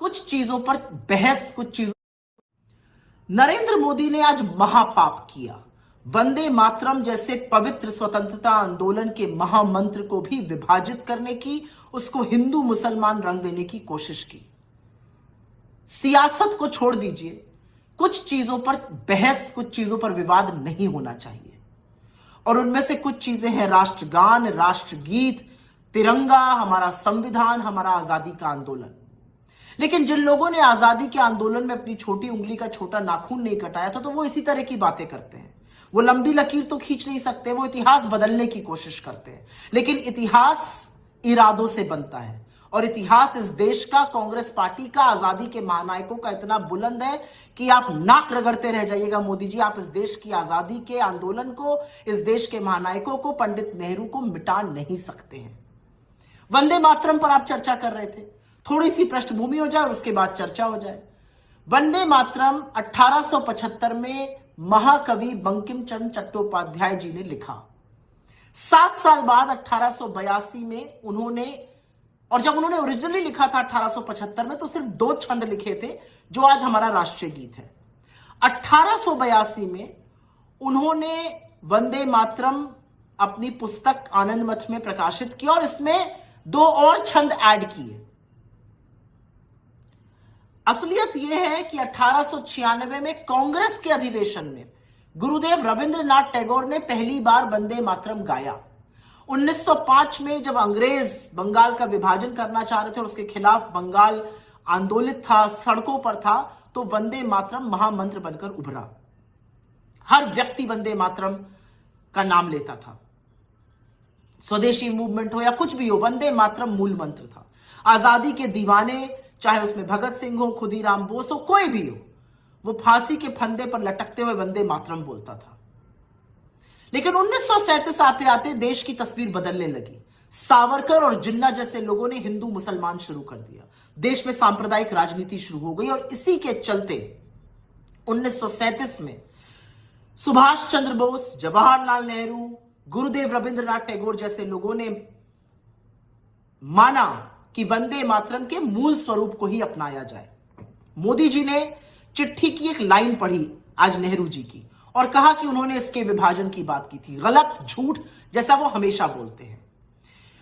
कुछ चीजों पर बहस, कुछ चीजों। नरेंद्र मोदी ने आज महापाप किया। वंदे मातरम जैसे पवित्र स्वतंत्रता आंदोलन के महामंत्र को भी विभाजित करने की, उसको हिंदू मुसलमान रंग देने की कोशिश की। सियासत को छोड़ दीजिए, कुछ चीजों पर बहस, कुछ चीजों पर विवाद नहीं होना चाहिए। और उनमें से कुछ चीजें हैं राष्ट्रगान, राष्ट्रगीत, तिरंगा, हमारा संविधान, हमारा आजादी का आंदोलन। लेकिन जिन लोगों ने आजादी के आंदोलन में अपनी छोटी उंगली का छोटा नाखून नहीं कटाया था, तो वो इसी तरह की बातें करते हैं। वो लंबी लकीर तो खींच नहीं सकते, वो इतिहास बदलने की कोशिश करते हैं। लेकिन इतिहास इरादों से बनता है, और इतिहास इस देश का, कांग्रेस पार्टी का, आजादी के महानायकों का इतना बुलंद है कि आप नाक रगड़ते रह जाइएगा मोदी जी। आप इस देश की आजादी के आंदोलन को, इस देश के महानायकों को, पंडित नेहरू को मिटा नहीं सकते हैं। वंदे मातरम पर आप चर्चा कर रहे थे, थोड़ी सी पृष्ठभूमि हो जाए और उसके बाद चर्चा हो जाए। वंदे मातरम 1875 में महाकवि बंकिम चंद्र चट्टोपाध्याय जी ने लिखा। 7 साल बाद 1882 में उन्होंने, और जब उन्होंने ओरिजिनली लिखा था 1875 में, तो सिर्फ 2 छंद लिखे थे जो आज हमारा राष्ट्रीय गीत है। 1882 में उन्होंने वंदे मातरम अपनी पुस्तक आनंद मठ में प्रकाशित किया और इसमें 2 और छंद ऐड किए। असलियत यह है कि 1896 में कांग्रेस के अधिवेशन में गुरुदेव रविंद्रनाथ टैगोर ने पहली बार वंदे मातरम गाया। 1905 में जब अंग्रेज बंगाल का विभाजन करना चाह रहे थे और उसके खिलाफ बंगाल आंदोलित था, सड़कों पर था, तो वंदे मातरम महामंत्र बनकर उभरा। हर व्यक्ति वंदे मातरम का नाम लेता था। स्वदेशी मूवमेंट हो या कुछ भी हो, वंदे मातरम मूल मंत्र था। आजादी के दीवाने, चाहे उसमें भगत सिंह हो, खुदीराम बोस हो, कोई भी हो, वो फांसी के फंदे पर लटकते हुए वंदे मातरम बोलता था। लेकिन 1937 आते आते देश की तस्वीर बदलने लगी। सावरकर और जिन्ना जैसे लोगों ने हिंदू मुसलमान शुरू कर दिया। देश में सांप्रदायिक राजनीति शुरू हो गई और इसी के चलते 1937 में सुभाष चंद्र बोस, जवाहरलाल नेहरू, गुरुदेव रविंद्रनाथ टैगोर जैसे लोगों ने माना कि वंदे मातरम के मूल स्वरूप को ही अपनाया जाए। मोदी जी ने चिट्ठी की एक लाइन पढ़ी आज नेहरू जी की और कहा कि उन्होंने इसके विभाजन की बात की थी। गलत, झूठ, जैसा वो हमेशा बोलते हैं।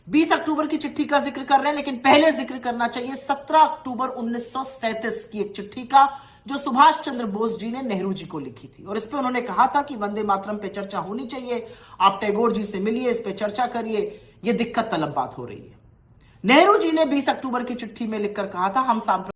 20 अक्टूबर की चिट्ठी का जिक्र कर रहे हैं, लेकिन पहले जिक्र करना चाहिए 17 अक्टूबर 1937 की एक चिट्ठी का, जो सुभाष चंद्र बोस जी ने नेहरू जी को लिखी थी। और इस पे उन्होंने कहा था कि वंदे मातरम पे चर्चा होनी चाहिए, आप टैगोर जी से मिलिए, इस पे चर्चा करिए, ये दिक्कत तलब बात हो रही है। नेहरू जी ने 20 अक्टूबर की चिट्ठी में लिखकर कहा था, हम